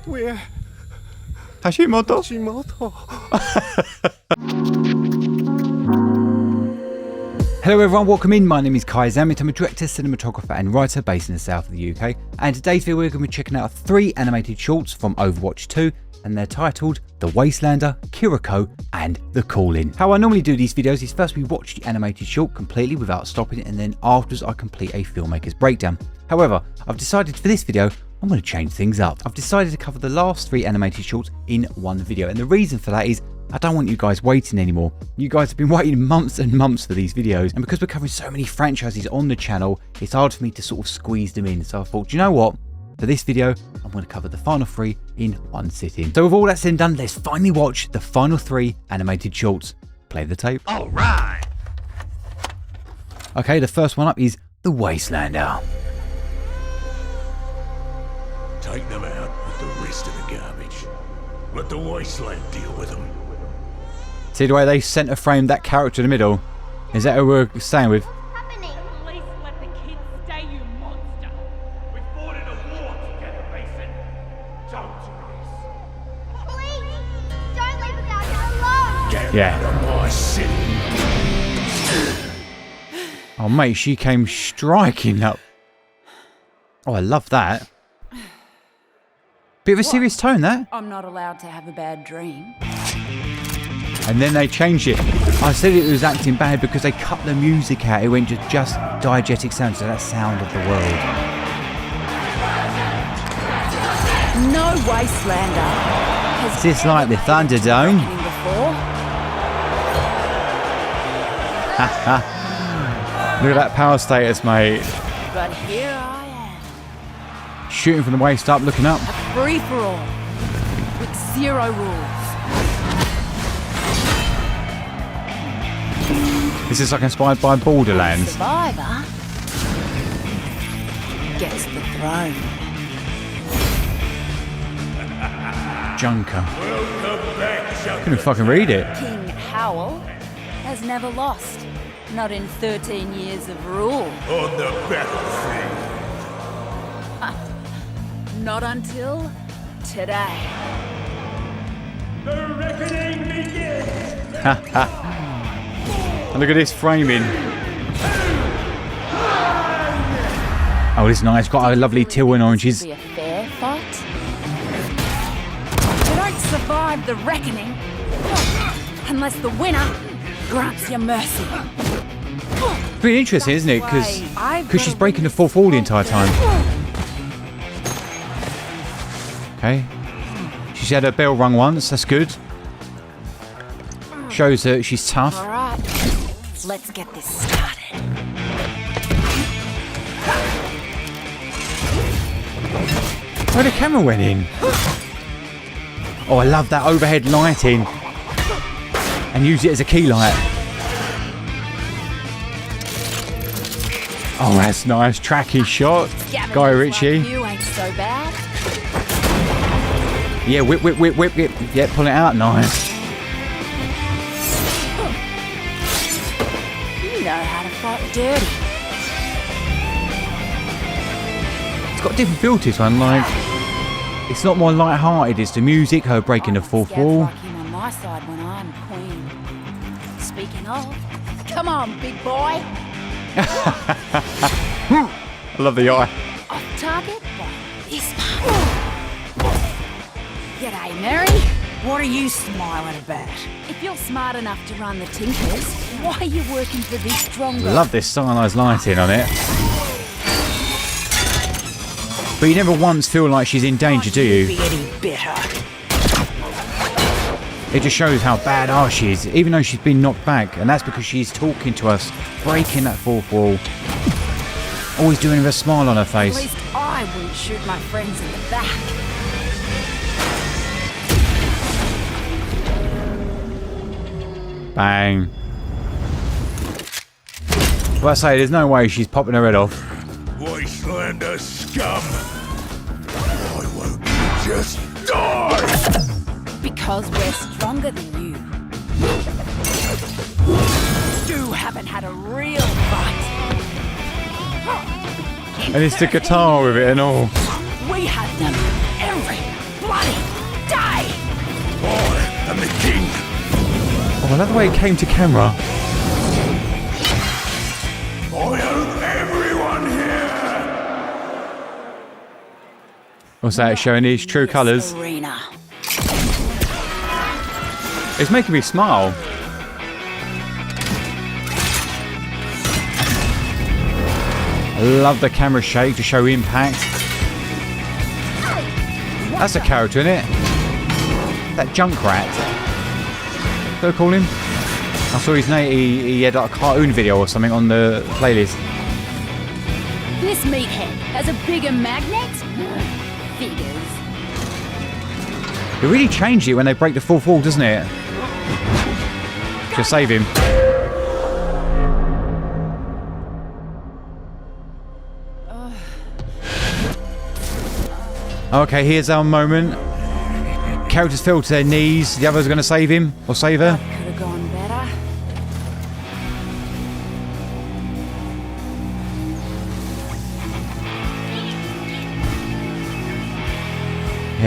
We're Hashimoto. Hello everyone, welcome in. My name is Kai Zammit. I'm a director, cinematographer and writer based in the south of the UK. And today's video we're going to be checking out 3 animated shorts from Overwatch 2, and they're titled The Wastelander, Kiriko and The Calling. How I normally do these videos is first we watch the animated short completely without stopping it, and then afterwards I complete a filmmaker's breakdown. However, I've decided for this video I'm going to change things up. I've decided to cover the last 3 animated shorts in one video, and the reason for that is I don't want you guys waiting anymore. You guys have been waiting months and months for these videos, and because we're covering so many franchises on the channel, it's hard for me to sort of squeeze them in. So I thought, you know what? For this video, I'm going to cover the final 3 in one sitting. So with all that said and done, let's finally watch the final 3 animated shorts. Play the tape. all right. Okay, the first one up is The Wastelander. Take them out with the rest of the garbage. Let the wasteland deal with them. See the way they centre framed that character in the middle? Is that who we're staying with? Happening. Please let the kids stay, you monster. We fought in a war together, Mason. Don't do Please, don't leave us out here alone. this. Get Yeah. out of my city. Oh mate, she came striking up. Oh, I love that. Bit of a serious tone, that. I'm not allowed to have a bad dream. And then they changed it. I said it was acting bad because they cut the music out. It went to just diegetic sound, so that sound of the world. No Wastelander has Is this like the Thunderdome? before. Look at that power status, mate. But here I am, Shooting from the waist up, looking up. free for all, with 0 rules. This is like inspired by Borderlands. Survivor gets the throne. Junker. Welcome back, Junker. Couldn't fucking read it. King Howell has never lost, not in 13 years of rule. On the battlefield. Not until today. The reckoning begins. Look at this framing. Oh, this is nice. Got a lovely teal and oranges. Be a fair fight. You don't survive the reckoning unless the winner grants you mercy. Pretty interesting, isn't it? Because she's breaking the 4th wall the entire time. Okay. She's had her bell rung once. That's good. Shows that she's tough. All right, let's get this started. Where the camera went in. Oh, I love that overhead lighting. And use it as a key light. Oh, that's nice. Tracky shot. Gavin Guy looks Ritchie. like you ain't so bad. Yeah, whip, whip, whip, whip, whip. Yeah, pull it out. Nice. You know how to fight dirty. It's got a different feel to this one. Like, it's not more light-hearted. It's the music, her breaking the 4th Scouts wall. like him on my side when I'm queen. Speaking of, come on, big boy. I love the eye. Off target by this much. G'day, Mary. What are you smiling about? If you're smart enough to run the Tinkers, why are you working for this stronger? Love this stylised lighting on it. But you never once feel like she's in danger, do you? Be any better. It just shows how badass she is, even though she's been knocked back. And that's because she's talking to us, breaking that 4th wall. Always doing with a smile on her At face. least I wouldn't shoot my friends in the back. Bang. Well, I say, there's no way she's popping her head off. Wastelander scum. Why won't you just die? Because we're stronger than you. You haven't had a real fight. And it's the guitar with it and all. We had them every bloody I love the way it came to camera. I hope everyone here. What's that? Showing his true colours. Arena. It's making me smile. I love the camera shake to show impact. That's a character, isn't it? That Junkrat. What do I call him? I saw his name. He had like a cartoon video or something on the playlist. This meathead has a bigger magnet? Figures. It really changed it when they break the fourth wall, doesn't it? Just save him. Okay, here's our moment. Characters fell to their knees. The others are going to save him or save her. Could have gone better.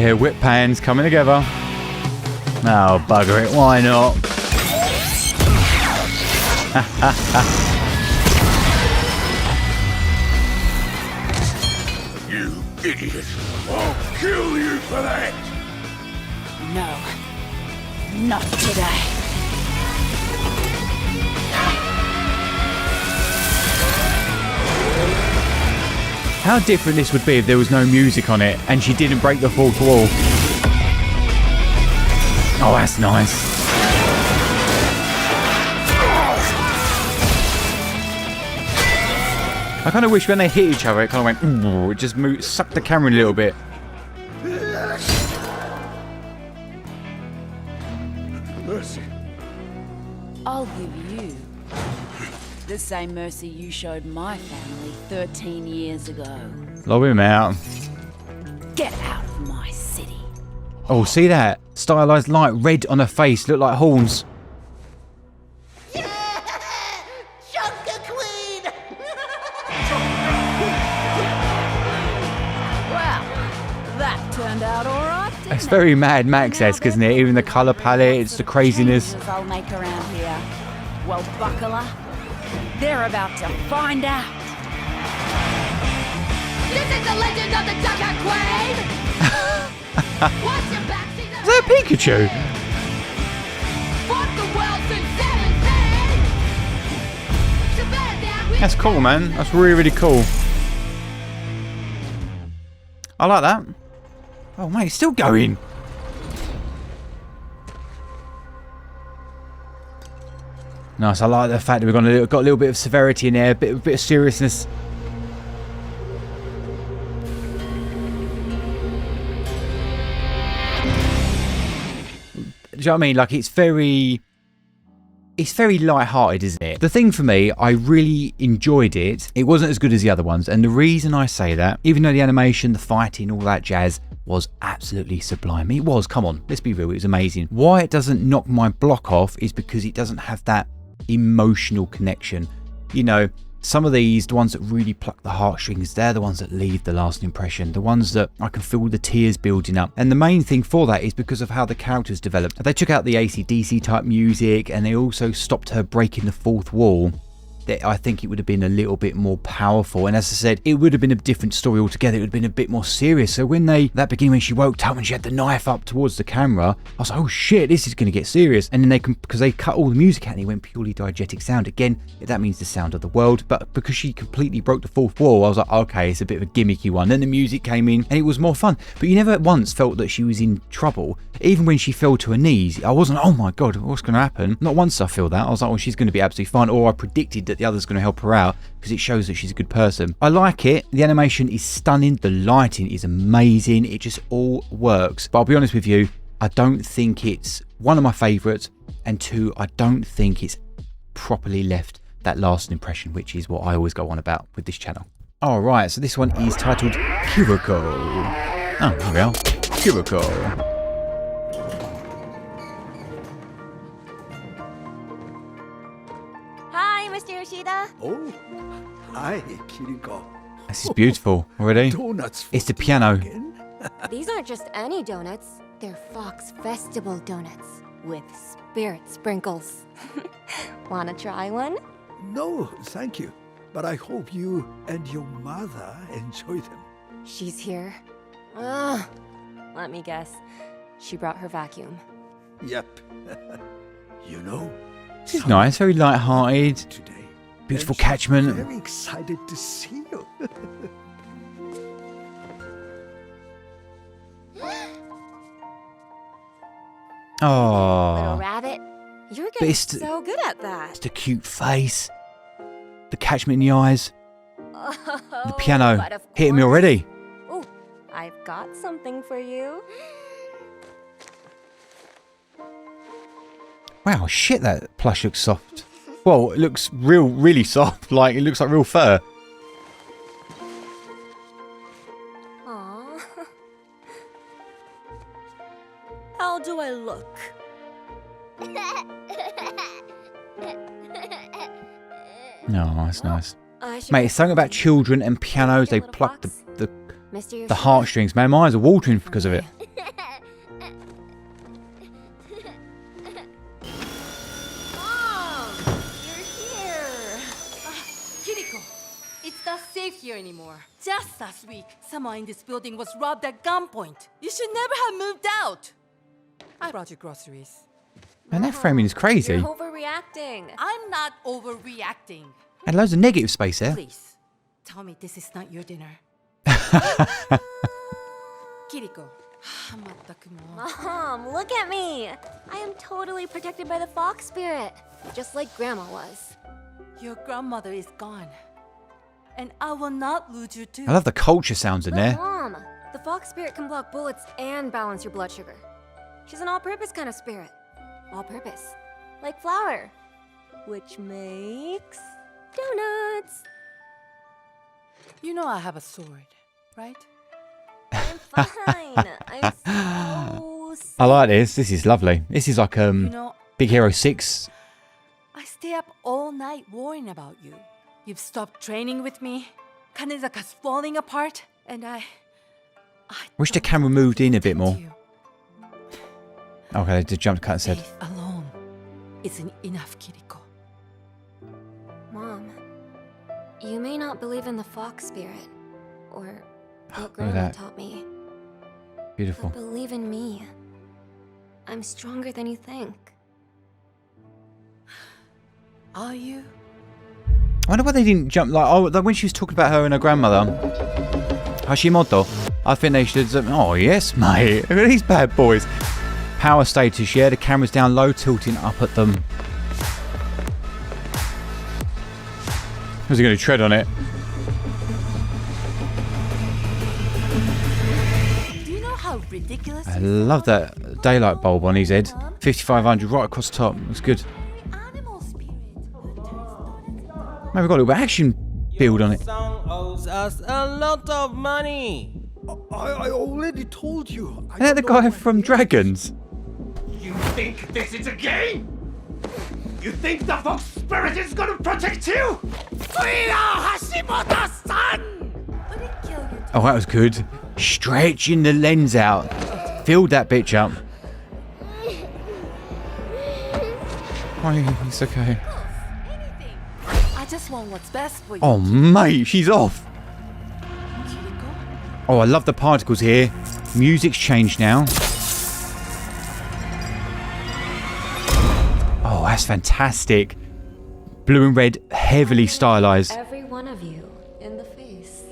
Yeah, whip pans coming together. Oh, bugger it. Why not? You idiot. I'll kill you for that. No. Not today. How different this would be if there was no music on it and she didn't break the fourth wall. Oh, that's nice. I kind of wish when they hit each other, it kind of went, ooh, it just moved, sucked the camera a little bit. Mercy. I'll give you the same mercy you showed my family 13 years ago. Lob him out. Get out of my city. Oh, see that? Stylized light, red on her face, look like horns. Well, that turned out all right, didn't It's very Mad Max-esque, isn't it? Even the colour palette, it's the craziness. Changes I'll make around here. Well, buckler, they're about to find out. This is the legend of the Ducker Queen! Watch your back, see the Is that Pikachu? fought the world since 17! So better down with That's cool, man. That's really, really cool. I like that. Oh, mate, it's still going. Nice. I like the fact that we've got a little bit of severity in there, a bit of seriousness. Do you know what I mean? Like, it's very light-hearted, isn't it? The thing for me, I really enjoyed it. It wasn't as good as the other ones. And the reason I say that, even though the animation, the fighting, all that jazz was absolutely sublime. It was, come on, let's be real, it was amazing. Why it doesn't knock my block off is because it doesn't have that emotional connection. You know, some of these, the ones that really pluck the heartstrings, they're the ones that leave the lasting impression, the ones that I can feel the tears building up. And the main thing for that is because of how the characters developed. They took out the AC/DC type music and they also stopped her breaking the fourth wall. That I think it would have been a little bit more powerful, and as I said, it would have been a different story altogether. It would have been a bit more serious. So when that beginning, when she woke up and she had the knife up towards the camera, I was like, oh shit, this is going to get serious. And then because they cut all the music out and it went purely diegetic sound. Again, that means the sound of the world, but because she completely broke the fourth wall, I was like, okay, it's a bit of a gimmicky one. Then the music came in and it was more fun, but you never once felt that she was in trouble. Even when she fell to her knees, I wasn't, oh my god, what's going to happen? Not once I feel that. I was like, well, she's going to be absolutely fine, or I predicted that the other's going to help her out because it shows that she's a good person. I like it. The animation is stunning. The lighting is amazing. It just all works. But I'll be honest with you, I don't think it's one of my favourites, and two, I don't think it's properly left that lasting impression, which is what I always go on about with this channel. All right, so this one is titled Kiriko. Oh, here we are. Kiriko. Hi, Mr. Yoshida. Oh, hi, Kiriko. This is beautiful already. Donuts. for It's the piano. again? These aren't just any donuts. They're Fox Festival donuts. with spirit sprinkles. Wanna try one? No, thank you. But I hope you and your mother enjoy them. She's here. Ugh. Let me guess. She brought her vacuum. Yep. You know, This is nice, very light-hearted. today. Beautiful and she's catchment. Very excited to see you. Little Oh, rabbit, you're But getting it's so good at that. just a cute face. The catchment in the eyes. The Oh, piano but of hitting me course. already. Ooh, I've got something for you. Wow, shit, that plush looks soft. Well, it looks really soft. Like, it looks like real fur. Aww. How do I look? No, that's nice. I should Mate, get it's something about children and pianos. They Little pluck fox. Mr. the heartstrings. Man, my eyes are watering because of it. Mom, you're here. Kiriko, it's not safe here anymore. Just last week, someone in this building was robbed at gunpoint. You should never have moved out. I brought you groceries. Man, that framing is crazy. You're overreacting. I'm not overreacting. And loads of negative space there. Please, tell me this is not your dinner. Kiriko. Mom, look at me. I am totally protected by the fox spirit, just like Grandma was. Your grandmother is gone. And I will not lose you too. I love the culture sounds in But there. Mom, the fox spirit can block bullets and balance your blood sugar. She's an all-purpose kind of spirit. All-purpose. Like flour. Which makes donuts. You know I have a sword, right? I'm fine. I'm so safe. I like this. This is lovely. This is like You know, Big Hero 6. I stay up all night worrying about you. You've stopped training with me. Kanezaka's falling apart, and I Wish the don't camera want moved to in a bit protect more. you. Okay, they just jumped cut and said. Faith alone isn't enough, Kiriko. Mom, you may not believe in the fox spirit, or what Look at Grandma that. taught me, Beautiful. but believe in me. I'm stronger than you think. Are you? I wonder why they didn't jump like when she was talking about her and her grandmother. Hashimoto. I think they should. Oh yes, mate. Look at these bad boys. Power status. Yeah, the camera's down low, tilting up at them. Was he going to tread on it? Do you know how ridiculous I love that daylight bulb on his head. 5500 right across the top. That's good. animal spirit Maybe we've got a little bit of action build on it. Song owes us a lot of money. I already told you. Isn't that the guy from Dragons? You think this is a game? You think the fox spirit is gonna protect you? We are Hashimoto-san! Oh, that was good. Stretching the lens out. Filled that bitch up. Oh, it's okay. I just want what's best for you. Oh, mate, she's off. Kiriko? Oh, I love the particles here. Music's changed now. Oh, that's fantastic. Blue and red, heavily stylized. Every one of you in the face.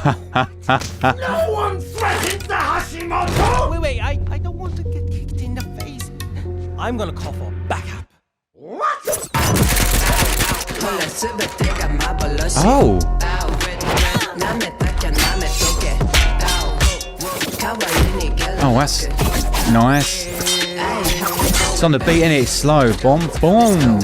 No one threatens the Hashimoto! Wait, I don't want to get kicked in the face. I'm gonna call for backup. What? Oh, oh, that's nice. It's on the beat, and it's slow. Boom, boom.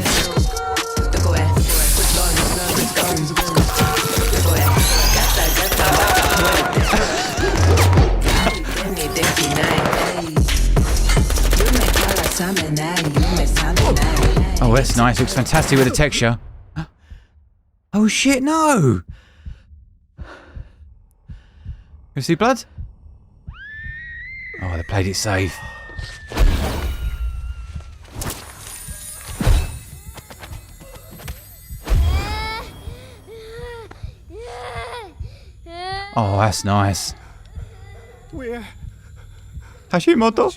Oh, that's nice. Looks fantastic with the texture. Oh shit, no! You see blood? Oh, I they played it safe. Oh, that's nice. Where? Hashimoto.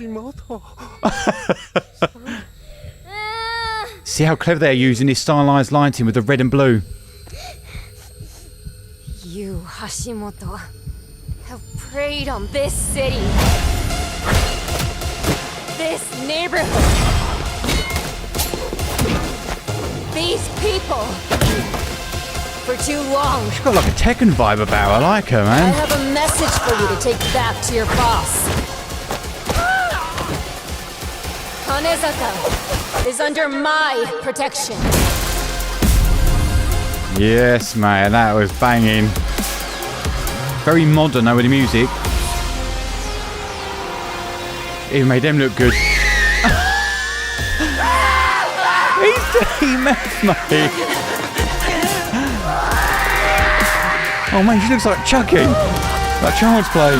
See how clever they're using this stylized lighting with the red and blue. You, Hashimoto, have preyed on this city. This neighborhood. These people. For too long. She's got like a Tekken vibe about her. I like her, I man. have a message for you to take back to your boss. Kanezaka is under my protection. Yes, man, that was banging. Very modern, though, with the music. Even made them look good. He messed me. Oh man, she looks like Chucky. Like child's play.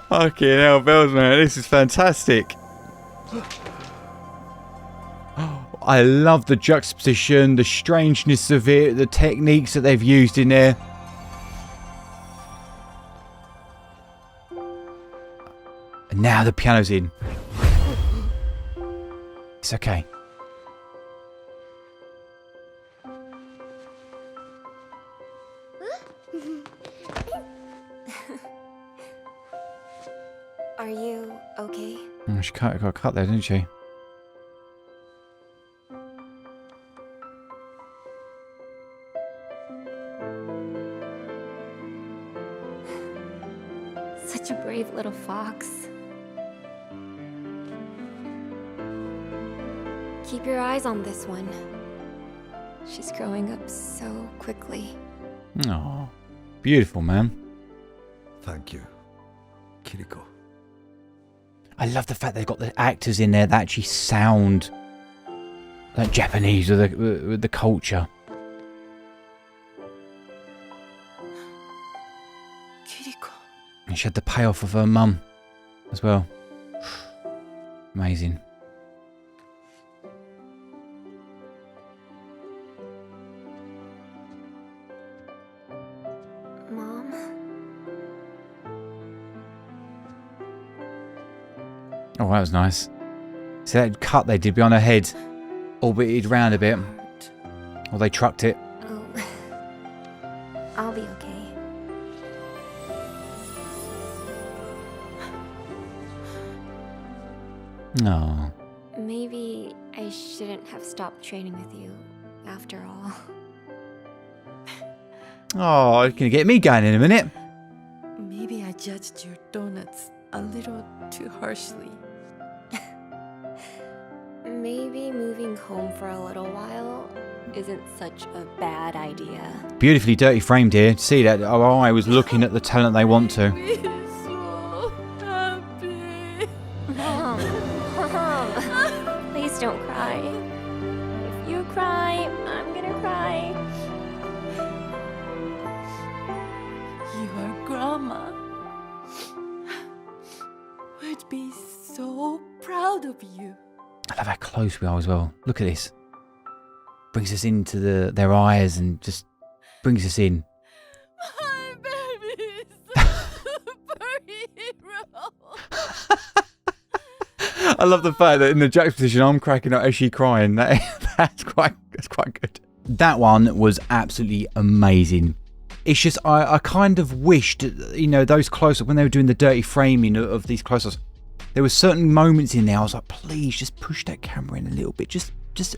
Fucking hell, bells, man. This is fantastic. I love the juxtaposition, the strangeness of it, the techniques that they've used in there. And now the piano's in. It's okay. Are you okay? Oh, she got cut there, didn't she? Such a brave little fox. Keep your eyes on this one. She's growing up so quickly. Oh, beautiful, man. Thank you, Kiriko. I love the fact they've got the actors in there that actually sound like Japanese with the culture. Kiriko. And she had the payoff of her mum as well. Amazing. Mom? Oh, that was nice. See that cut they did behind her head? Orbited round a bit. Or they trucked it. Oh. I'll be okay. No. Maybe I shouldn't have stopped training with you, after all. Oh, you're going to get me going in a minute. Maybe I judged your donuts a little too harshly. Maybe moving home for a little while isn't such a bad idea. Beautifully dirty framed here. See that? Oh, I was looking at the talent they want to. We're so happy. Mom, please don't cry. If you cry, I'm gonna cry. Your grandma would be so proud of you. I love how close we are as well. Look at this. Brings us into their eyes and just brings us in. My baby is a superhero. I love the fact that in the juxtaposition I'm cracking up as she crying. That's quite good. That one was absolutely amazing. It's just I kind of wished, you know, those close-ups when they were doing the dirty framing of these close-ups. There were certain moments in there I was like, please just push that camera in a little bit, just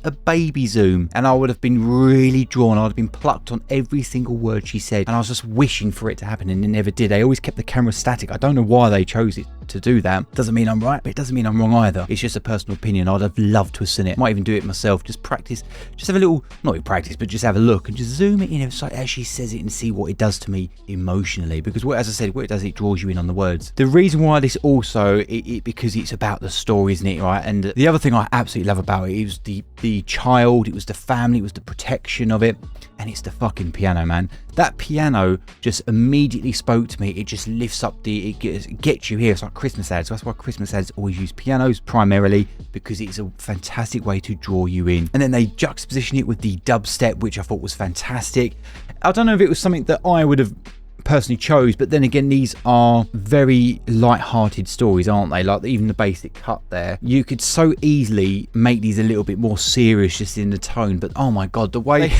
a baby zoom, and I would have been really drawn. I'd have been plucked on every single word she said, and I was just wishing for it to happen, and it never did. They always kept the camera static. I don't know why they chose it. to do that. Doesn't mean I'm right, but it doesn't mean I'm wrong either. It's just a personal opinion. I'd have loved to have seen it. Might even do it myself. Just practice. Just have a little, not even practice, but just have a look and just zoom it in as she says it and see what it does to me emotionally. Because as I said, what it does, it draws you in on the words. The reason why this also, because it's about the story, isn't it, right? And the other thing I absolutely love about it was the child, it was the family, it was the protection of it, and it's the fucking piano, man. That piano just immediately spoke to me. It just lifts up it gets you here. It's like Christmas ads. So that's why Christmas ads always use pianos primarily, because it's a fantastic way to draw you in. And then they juxtaposition it with the dubstep, which I thought was fantastic. I don't know if it was something that I would have personally chose, but then again, these are very light-hearted stories, aren't they? Like even the basic cut there, you could so easily make these a little bit more serious just in the tone, but oh my god, the way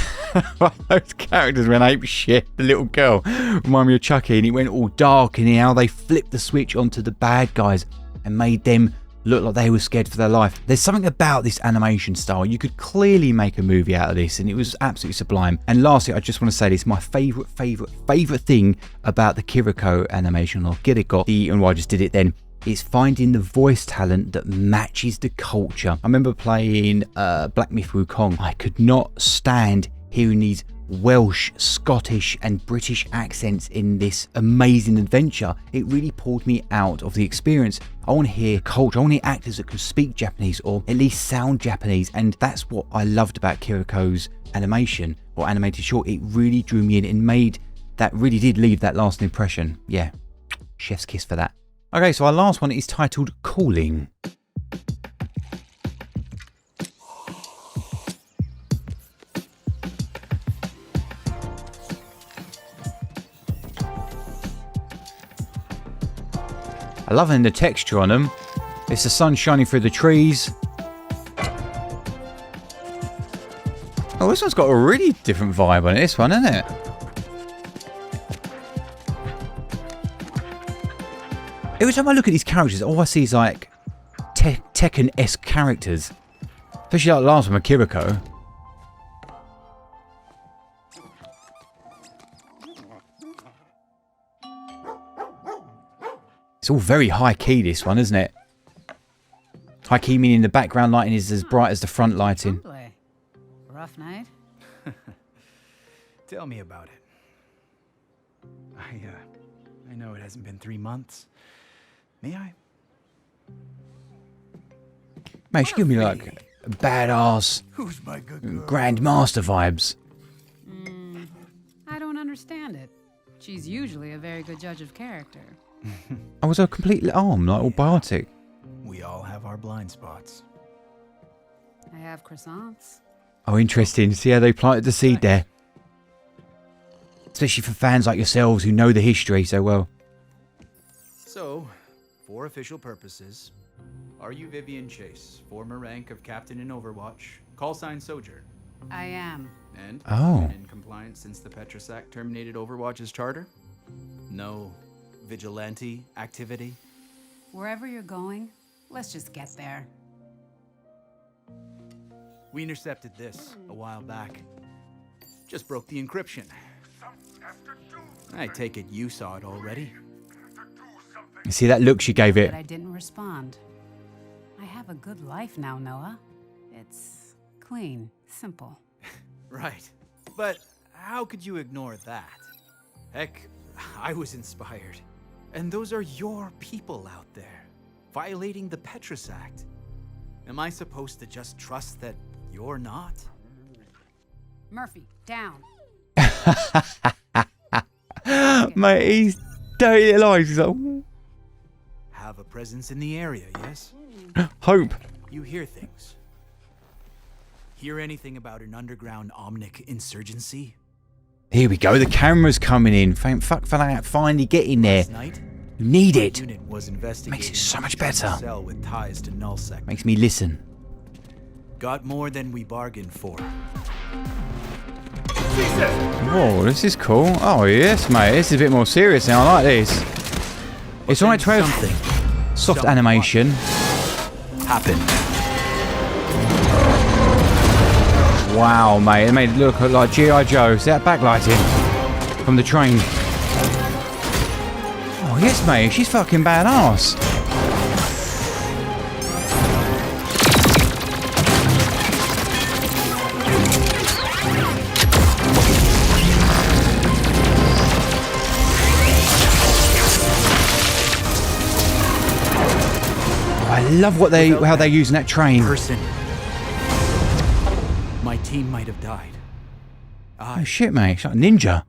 those characters went ape shit. The little girl remind me of Chucky, and it went all dark, and how they flipped the switch onto the bad guys and made them look like they were scared for their life. There's something about this animation style. You could clearly make a movie out of this, and it was absolutely sublime. And lastly, I just want to say this, my favorite thing about the Kiriko animation, or Kiriko, and why I just did it then, is finding the voice talent that matches the culture. I remember playing Black Myth Wukong. I could not stand hearing these Welsh, Scottish and British accents in this amazing adventure. It really pulled me out of the experience. I want to hear culture. I want to hear actors that can speak Japanese or at least sound Japanese, and that's what I loved about Kiriko's animation or animated short. It really drew me in and made that, really did leave that lasting impression. Yeah, chef's kiss for that. Okay, so our last one is titled Calling. I love the texture on them. It's the sun shining through the trees. Oh, this one's got a really different vibe on it, this one, isn't it? Every time I look at these characters, all I see is like Tekken-esque characters. Especially like the last one with Kiriko. It's all very high key, this one, isn't it? High key meaning the background lighting is as bright as the front lighting. Rough night? Tell me about it. I know it hasn't been 3 months. May I? Mate, she give me like badass Who's my good girl? Grandmaster vibes. I don't understand it. She's usually a very good judge of character. I was a complete arm, like all biotic. We all have our blind spots. I have croissants. Oh, interesting. See how they planted the seed there. Especially for fans like yourselves who know the history so well. So, for official purposes, are you Vivian Chase, former rank of captain in Overwatch, call sign Sojourn? I am. And Oh. been in compliance since the Petrus Act terminated Overwatch's charter? No vigilante activity? Wherever you're going, let's just get there. We intercepted this a while back. Just broke the encryption. I take it you saw it already. You see that look she gave it? But I didn't respond. I have a good life now, Noah. It's clean, simple. Right. But how could you ignore that? Heck, I was inspired. And those are your people out there, violating the Petrus Act. Am I supposed to just trust that you're not? Murphy, down. Mate, he's dirty little eyes. He's like, "Ooh." Have a presence in the area, yes? Hope. You hear things. Hear anything about an underground Omnic insurgency? Here we go. The camera's coming in. Thank fuck for that. Finally getting there. Last night, You need it. unit was investigating Makes it so much a better. cell with ties to nullsec. Makes me listen. Got more than we bargained for. Whoa, this is cool. Oh yes, mate. This is a bit more serious now. I like this. It's alright to have Something soft animation. happened. Wow, mate. It made it look like G.I. Joe. See that backlighting from the train? Oh yes, mate. She's fucking badass. love what how they're using that train. Person. My team might have died. Oh shit, mate. She's like a ninja.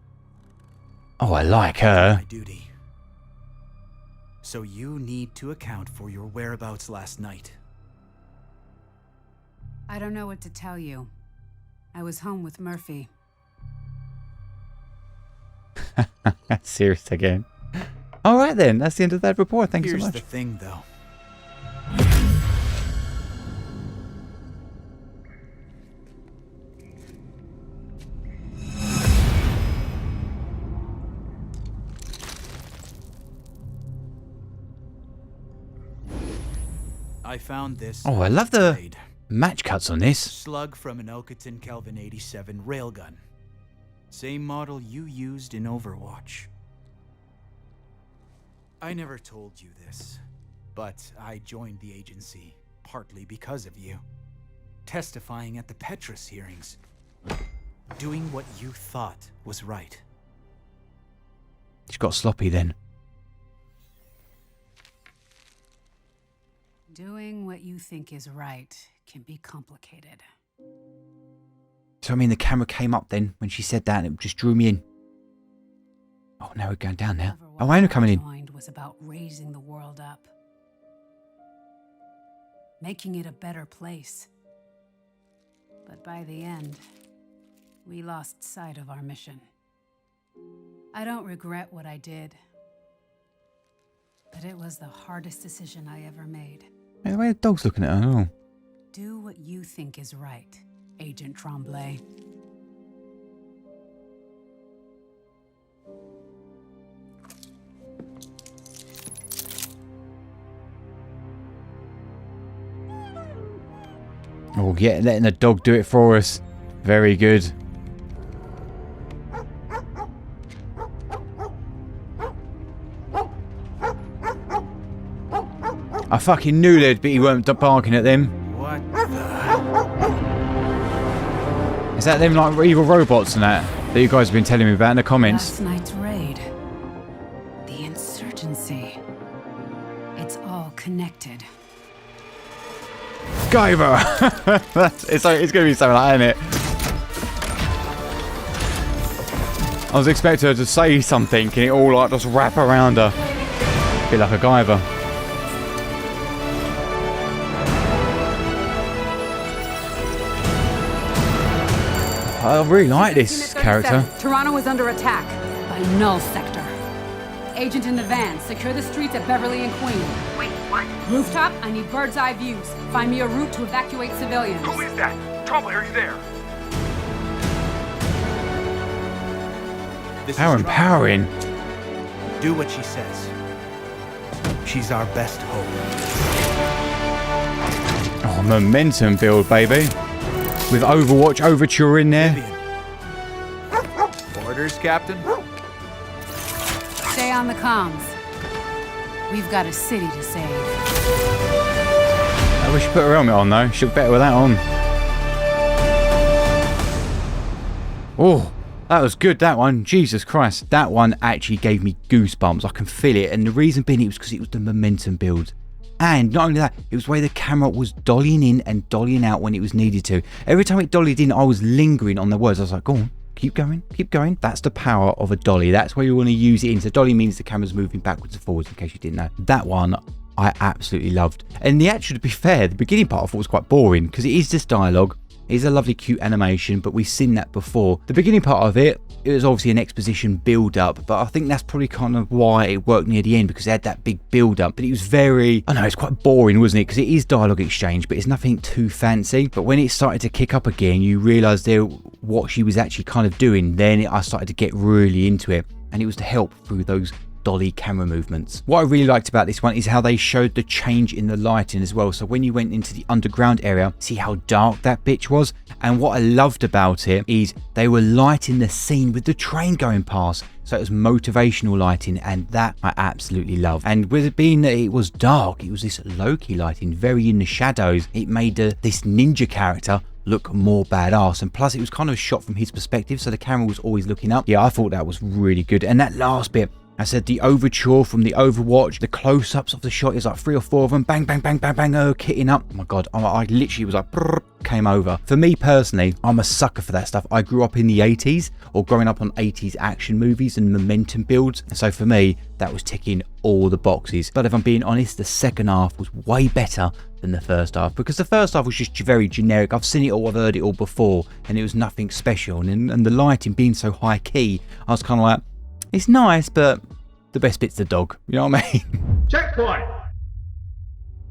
Oh, I like her. My duty. So you need to account for your whereabouts last night. I don't know what to tell you. I was home with Murphy. Serious again. All right then, that's the end of that report. Thank you so much. Here's the thing, though. I found this. Oh, I love the blade. match cuts on this. Slug from an Elkington Kelvin 87 railgun. Same model you used in Overwatch. I never told you this, but I joined the agency partly because of you. Testifying at the Petrus hearings. Doing what you thought was right. She got sloppy then. Doing what you think is right can be complicated. So I mean, the camera came up then when she said that, and it just drew me in. Oh, now we're going down now. Oh, I am coming in. Joined was about raising the world up, making it a better place. But by the end, we lost sight of our mission. I don't regret what I did, but it was the hardest decision I ever made. Hey, the way the dog's looking at her. Oh. Do what you think is right, Agent Tremblay. Oh, yeah, letting the dog do it for us. Very good. I fucking knew there'd be, he weren't barking at them. What the? Is that them like evil robots and that you guys have been telling me about in the comments? Last night's raid. The insurgency. It's all connected. Guyver! it's going to be something like that, isn't it? I was expecting her to say something and it all like just wrap around her. Be like a Guyver. I really like this character. Toronto is under attack by Null Sector. Agent in the van. Secure the streets at Beverly and Queen. Wait, what? Rooftop, I need bird's eye views. Find me a route to evacuate civilians. Who is that? Tremblay, are you there? This How is empowering. Do what she says. She's our best hope. Oh, momentum build, baby. With Overwatch Overture in there. Orders, Captain. Stay on the comms. We've got a city to save. I wish she put her helmet on though. She looked better with that on. Oh, that was good, that one. Jesus Christ. That one actually gave me goosebumps. I can feel it. And the reason being it was because it was the momentum build. And not only that, it was the way the camera was dollying in and dollying out when it was needed to. Every time it dollied in, I was lingering on the words. I was like, go on, keep going, keep going. That's the power of a dolly. That's where you want to use it in. So dolly means the camera's moving backwards and forwards, in case you didn't know. That one I absolutely loved. And the actual, to be fair, the beginning part I thought was quite boring because it is just dialogue. It is a lovely cute animation, but we've seen that before. The beginning part of it, it was obviously an exposition build-up, but I think that's probably kind of why it worked near the end, because it had that big build-up. But it was very, I don't know, it's quite boring, wasn't it? Because it is dialogue exchange, but it's nothing too fancy. But when it started to kick up again, you realise there what she was actually kind of doing. Then I started to get really into it, and it was to help through those dolly camera movements. What I really liked about this one is how they showed the change in the lighting as well. So when you went into the underground area, see how dark that bitch was? And what I loved about it is they were lighting the scene with the train going past. So it was motivational lighting, and that I absolutely love. And with it being that it was dark, it was this low-key lighting, very in the shadows. It made this ninja character look more badass, and plus it was kind of shot from his perspective, so the camera was always looking up. Yeah, I thought that was really good. And that last bit I said the overture from the Overwatch, the close-ups of the shot is like 3 or 4 of them, bang, bang, bang, bang, bang, kitting up. Oh my god, I literally was like, brrr, came over. For me personally, I'm a sucker for that stuff. I grew up in the 80s, or growing up on 80s action movies and momentum builds, and so for me, that was ticking all the boxes. But if I'm being honest, the second half was way better than the first half, because the first half was just very generic. I've seen it all, I've heard it all before, and it was nothing special. And the lighting being so high key, I was kind of like, it's nice, but the best bit's the dog. You know what I mean? Checkpoint!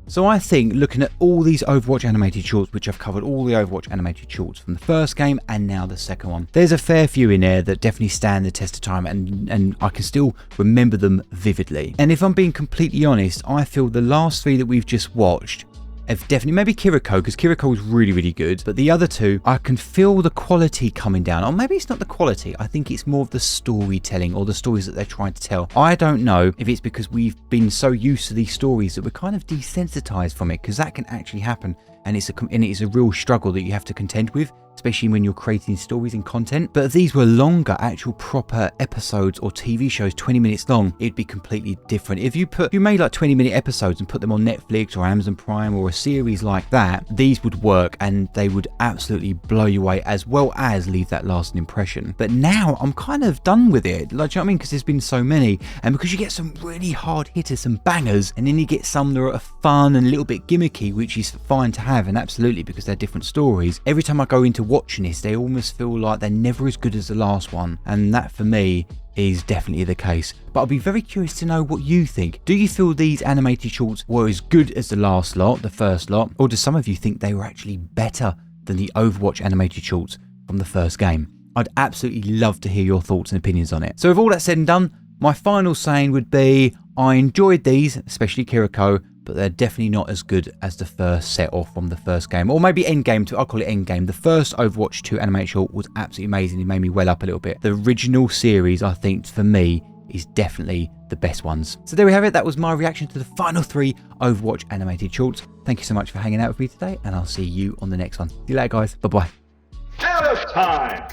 So I think looking at all these Overwatch animated shorts, which I've covered all the Overwatch animated shorts from the first game and now the second one, there's a fair few in there that definitely stand the test of time, and I can still remember them vividly. And if I'm being completely honest, I feel the last 3 that we've just watched have definitely, maybe Kiriko, because Kiriko was really, really good, but the other 2, I can feel the quality coming down. Or maybe it's not the quality, I think it's more of the storytelling or the stories that they're trying to tell. I don't know if it's because we've been so used to these stories that we're kind of desensitized from it, because that can actually happen, and it is a real struggle that you have to contend with, especially when you're creating stories and content. But if these were longer, actual proper episodes or TV shows, 20 minutes long, it'd be completely different. If you made like 20-minute episodes and put them on Netflix or Amazon Prime or a series like that, these would work and they would absolutely blow you away, as well as leave that lasting impression. But now I'm kind of done with it, like, do you know what I mean? Because there's been so many, and because you get some really hard hitters, some bangers, and then you get some that are fun and a little bit gimmicky, which is fine to have, and absolutely, because they're different stories. Every time I go into watching this, they almost feel like they're never as good as the last one, and that for me is definitely the case. But I'll be very curious to know what you think. Do you feel these animated shorts were as good as the last lot, the first lot, or do some of you think they were actually better than the Overwatch animated shorts from the first game? I'd absolutely love to hear your thoughts and opinions on it. So with all that said and done, my final saying would be, I enjoyed these, especially Kiriko, but they're definitely not as good as the first set off from the first game, or maybe Endgame too. I'll call it Endgame. The first Overwatch 2 animated short was absolutely amazing. It made me well up a little bit. The original series, I think, for me, is definitely the best ones. So there we have it. That was my reaction to the final 3 Overwatch animated shorts. Thank you so much for hanging out with me today, and I'll see you on the next one. See you later, guys. Bye-bye. Out of time!